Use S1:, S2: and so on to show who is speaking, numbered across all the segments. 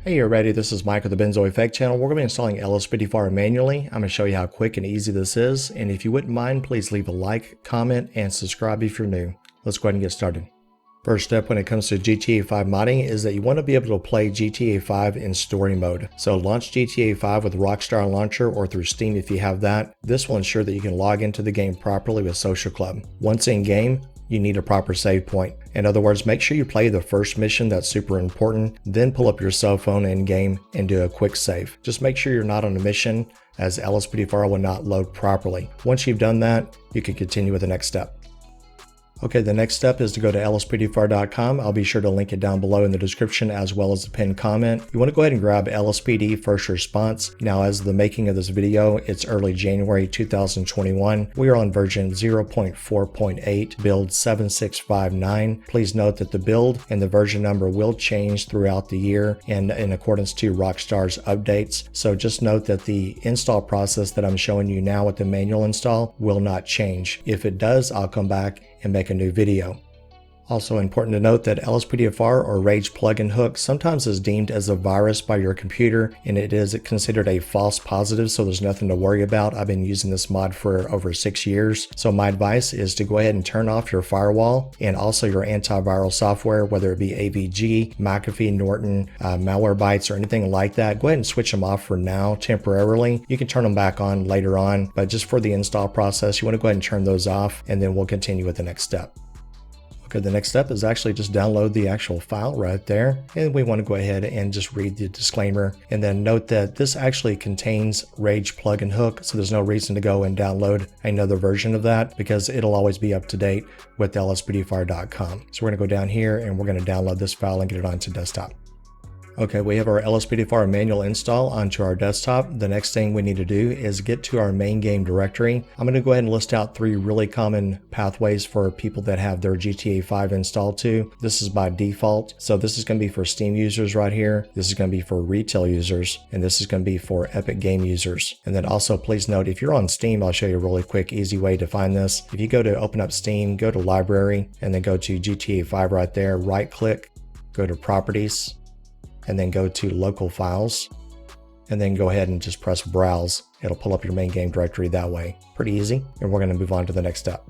S1: Hey everybody, this is Mike with the Benzo Effect channel. We're going to be installing LSPDFR manually. I'm going to show you how quick and easy this is, and if you wouldn't mind, please leave a like, comment, and subscribe if you're new. Let's go ahead and get started. First step when it comes to GTA 5 modding is that you want to be able to play GTA 5 in story mode. So launch GTA 5 with Rockstar Launcher or through Steam if you have that. This will ensure that you can log into the game properly with Social Club. Once in game, you need a proper save point. In other words, make sure you play the first mission, that's super important, then pull up your cell phone in game and do a quick save. Just make sure you're not on a mission, as LSPDFR will not load properly. Once you've done that, you can continue with the next step. Okay, the next step is to go to LSPDFR.com. I'll be sure to link it down below in the description as well as the pinned comment. You want to go ahead and grab LSPD First Response. Now, as of the making of this video, it's early January 2021. We are on version 0.4.8, build 7659. Please note that the build and the version number will change throughout the year and in accordance to Rockstar's updates. So just note that the install process that I'm showing you now with the manual install will not change. If it does, I'll come back and make a new video. Also important to note that LSPDFR or Rage plugin hook sometimes is deemed as a virus by your computer, and it is considered a false positive, so there's nothing to worry about. I've been using this mod for over 6 years, so my advice is to go ahead and turn off your firewall and also your antiviral software, whether it be AVG, McAfee, Norton, Malwarebytes, or anything like that. Go ahead and switch them off for now temporarily. You can turn them back on later on, but just for the install process, you want to go ahead and turn those off, and then we'll continue with the next step. Okay, the next step is actually just download the actual file right there, and we want to go ahead and just read the disclaimer, and then note that this actually contains Rage plugin hook, so there's no reason to go and download another version of that because it'll always be up to date with LSPDFR.com. So we're going to go down here and we're going to download this file and get it onto desktop. Okay, we have our LSPDFR manual install onto our desktop. The next thing we need to do is get to our main game directory. I'm going to go ahead and list out 3 really common pathways for people that have their GTA 5 installed to. This is by default. So this is going to be for Steam users right here. This is going to be for retail users, and this is going to be for Epic Game users. And then also please note, if you're on Steam, I'll show you a really quick, easy way to find this. If you go to open up Steam, go to library, and then go to GTA 5 right there, right click, go to properties, and then go to local files, and then go ahead and just press browse. It'll pull up your main game directory that way. Pretty easy, and we're going to move on to the next step.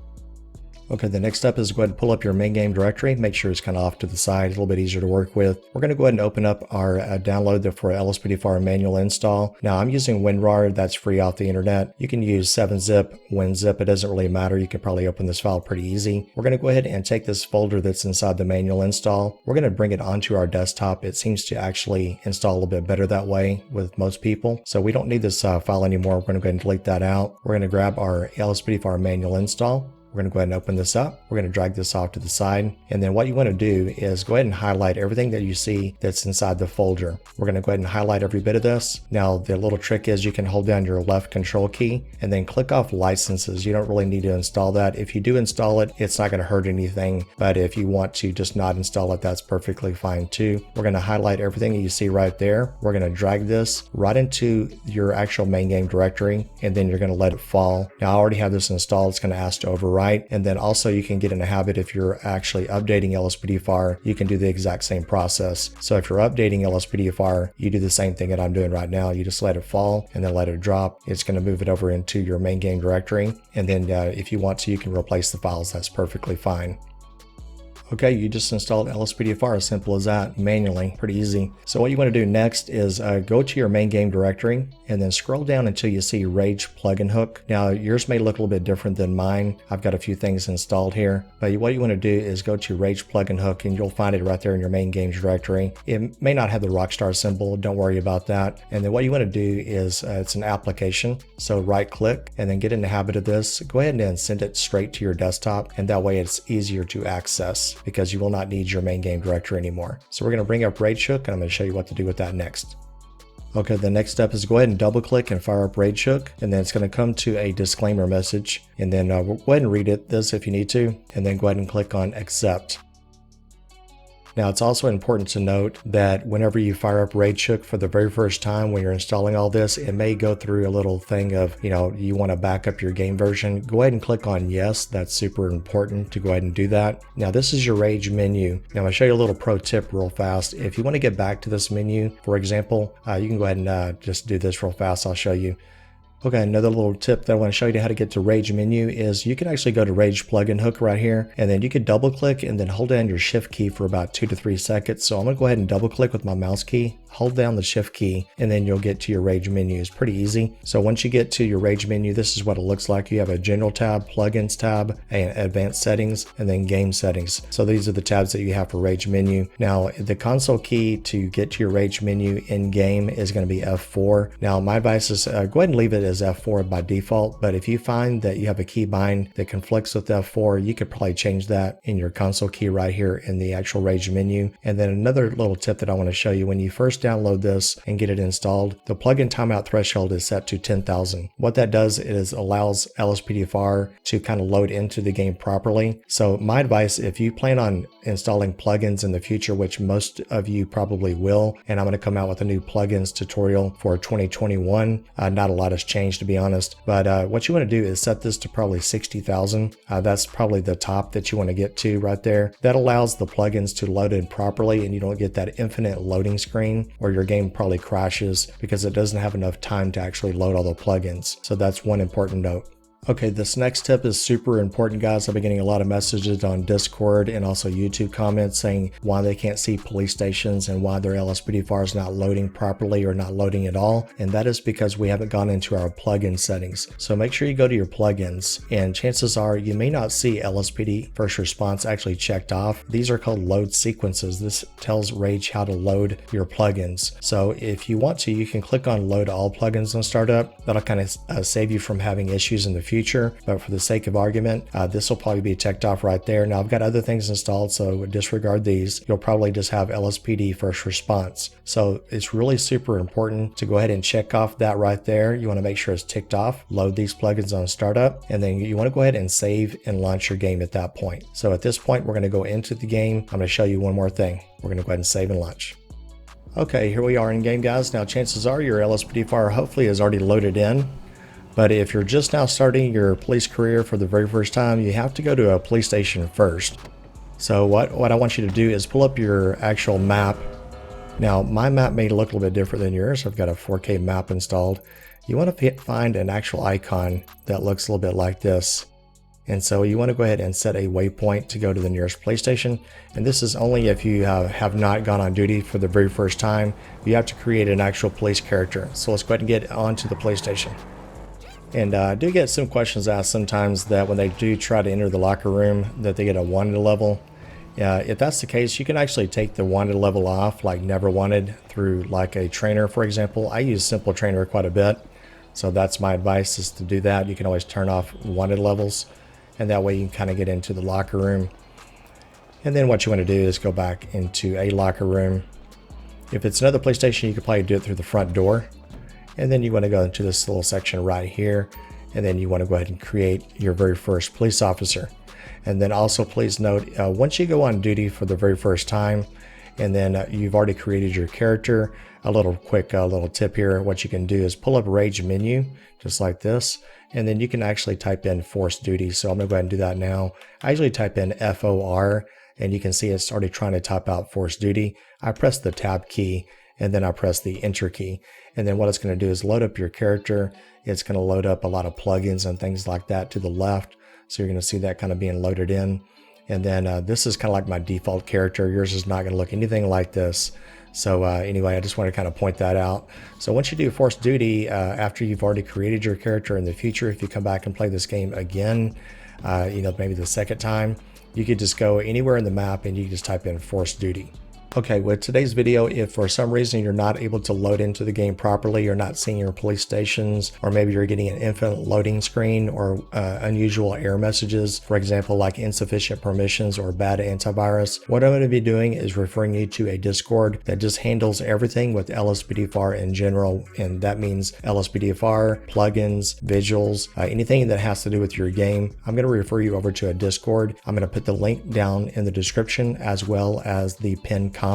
S1: Okay, the next step is go ahead and pull up your main game directory. Make sure it's kind of off to the side, a little bit easier to work with. We're going to go ahead and open up our download for LSPDFR manual install. Now I'm using WinRAR, that's free off the internet. You can use 7-zip, WinZip, it doesn't really matter. You can probably open this file pretty easy. We're going to go ahead and take this folder that's inside the manual install. We're going to bring it onto our desktop. It seems to actually install a little bit better that way with most people. So we don't need this file anymore. We're going to go ahead and delete that out. We're going to grab our LSPDFR manual install. We're going to go ahead and open this up. We're going to drag this off to the side. And then what you want to do is go ahead and highlight everything that you see that's inside the folder. We're going to go ahead and highlight every bit of this. Now, the little trick is you can hold down your left control key and then click off licenses. You don't really need to install that. If you do install it, it's not going to hurt anything. But if you want to just not install it, that's perfectly fine too. We're going to highlight everything that you see right there. We're going to drag this right into your actual main game directory, and then you're going to let it fall. Now, I already have this installed. It's going to ask to overwrite. And then also you can get in a habit, if you're actually updating LSPDFR, you can do the exact same process. So if you're updating LSPDFR, you do the same thing that I'm doing right now. You just let it fall and then let it drop. It's going to move it over into your main game directory. And then if you want to, you can replace the files. That's perfectly fine. Okay, you just installed LSPDFR, as simple as that, manually, pretty easy. So what you want to do next is go to your main game directory and then scroll down until you see Rage plugin hook. Now yours may look a little bit different than mine. I've got a few things installed here, but what you want to do is go to Rage plugin hook and you'll find it right there in your main games directory. It may not have the Rockstar symbol, don't worry about that. And then what you want to do is it's an application, so right click and then get in the habit of this. Go ahead and send it straight to your desktop, and that way it's easier to access because you will not need your main game directory anymore. So we're going to bring up Rage Hook, and I'm going to show you what to do with that next. Okay, the next step is go ahead and double click and fire up Rage Hook, and then it's going to come to a disclaimer message, and then we'll go ahead and read this if you need to, and then go ahead and click on accept. Now, it's also important to note that whenever you fire up RageHook for the very first time when you're installing all this, it may go through a little thing of, you want to back up your game version. Go ahead and click on yes. That's super important to go ahead and do that. Now, this is your Rage menu. Now, I'll show you a little pro tip real fast. If you want to get back to this menu, for example, you can go ahead and just do this real fast. I'll show you. Okay, another little tip that I want to show you how to get to Rage menu is you can actually go to Rage plugin hook right here, and then you can double click and then hold down your shift key for about 2 to 3 seconds. So I'm going to go ahead and double click with my mouse key, hold down the shift key, and then you'll get to your Rage menu. It's pretty easy. So once you get to your Rage menu, this is what it looks like. You have a general tab, plugins tab, and advanced settings, and then game settings. So these are the tabs that you have for Rage menu. Now, the console key to get to your Rage menu in game is going to be F4. Now, my advice is go ahead and leave it as F4 by default, but if you find that you have a key bind that conflicts with F4, you could probably change that in your console key right here in the actual Rage menu. And then another little tip that I want to show you, when you first download this and get it installed, the plugin timeout threshold is set to 10,000. What that does is allows LSPDFR to kind of load into the game properly. So my advice, if you plan on installing plugins in the future, which most of you probably will, and I'm going to come out with a new plugins tutorial for 2021. Not a lot has changed, to be honest, but what you want to do is set this to probably 60,000. That's probably the top that you want to get to right there. That allows the plugins to load in properly, and you don't get that infinite loading screen where your game probably crashes because it doesn't have enough time to actually load all the plugins. So that's one important note. Okay, this next tip is super important, guys. I've been getting a lot of messages on Discord and also YouTube comments saying why they can't see police stations and why their LSPDFR is not loading properly or not loading at all. And that is because we haven't gone into our plugin settings. So make sure you go to your plugins, and chances are you may not see LSPD first response actually checked off. These are called load sequences. This tells Rage how to load your plugins. So if you want to, you can click on load all plugins on startup. That'll kind of save you from having issues in the future. But for the sake of argument, this will probably be checked off right there. Now I've got other things installed, so disregard these. You'll probably just have LSPD first response. So it's really super important to go ahead and check off that right there. You want to make sure it's ticked off, load these plugins on startup, and then you want to go ahead and save and launch your game at that point. So at this point, we're going to go into the game. I'm going to show you one more thing. We're going to go ahead and save and launch. Okay, here we are in game, guys. Now chances are your LSPDFR hopefully is already loaded in. But if you're just now starting your police career for the very first time, you have to go to a police station first. So what I want you to do is pull up your actual map. Now, my map may look a little bit different than yours. I've got a 4K map installed. You want to find an actual icon that looks a little bit like this. And so you want to go ahead and set a waypoint to go to the nearest police station. And this is only if you have not gone on duty for the very first time. You have to create an actual police character. So let's go ahead and get onto the police station. And I do get some questions asked sometimes that when they do try to enter the locker room that they get a wanted level. If that's the case, you can actually take the wanted level off, like never wanted, through like a trainer, for example. I use simple trainer quite a bit, so that's my advice, is to do that. You can always turn off wanted levels, and that way you can kind of get into the locker room. And then what you want to do is go back into a locker room. If it's another police station, you can probably do it through the front door. And then you want to go into this little section right here, and then you want to go ahead and create your very first police officer. And then also please note, once you go on duty for the very first time, and then you've already created your character, a little quick little tip here, what you can do is pull up Rage menu, just like this, and then you can actually type in ForceDuty. So I'm going to go ahead and do that now. I usually type in FOR, and you can see it's already trying to type out ForceDuty. I press the tab key, and then I press the enter key. And then what it's going to do is load up your character. It's going to load up a lot of plugins and things like that to the left. So you're going to see that kind of being loaded in. And then this is kind of like my default character. Yours is not going to look anything like this. So anyway, I just want to kind of point that out. So once you do ForceDuty, after you've already created your character in the future, if you come back and play this game again, maybe the second time, you could just go anywhere in the map and you can just type in ForceDuty. Okay, with today's video, if for some reason you're not able to load into the game properly, you're not seeing your police stations, or maybe you're getting an infinite loading screen or unusual error messages, for example, like insufficient permissions or bad antivirus, what I'm going to be doing is referring you to a Discord that just handles everything with LSPDFR in general, and that means LSPDFR, plugins, visuals, anything that has to do with your game. I'm going to refer you over to a Discord. I'm going to put the link down in the description as well as the pinned comment.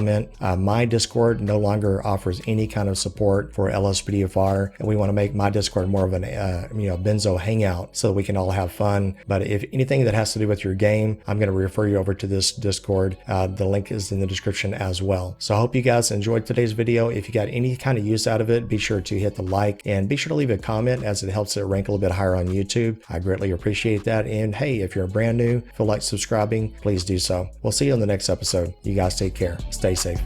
S1: My Discord no longer offers any kind of support for LSPDFR, and we want to make my Discord more of an benzo hangout so that we can all have fun. But if anything that has to do with your game, I'm going to refer you over to this Discord. The link is in the description as well. So I hope you guys enjoyed today's video. If you got any kind of use out of it, be sure to hit the like and be sure to leave a comment, as it helps it rank a little bit higher on YouTube. I greatly appreciate that. And hey, if you're brand new, feel like subscribing, please do so. We'll see you in the next episode. You guys take care. Stay safe.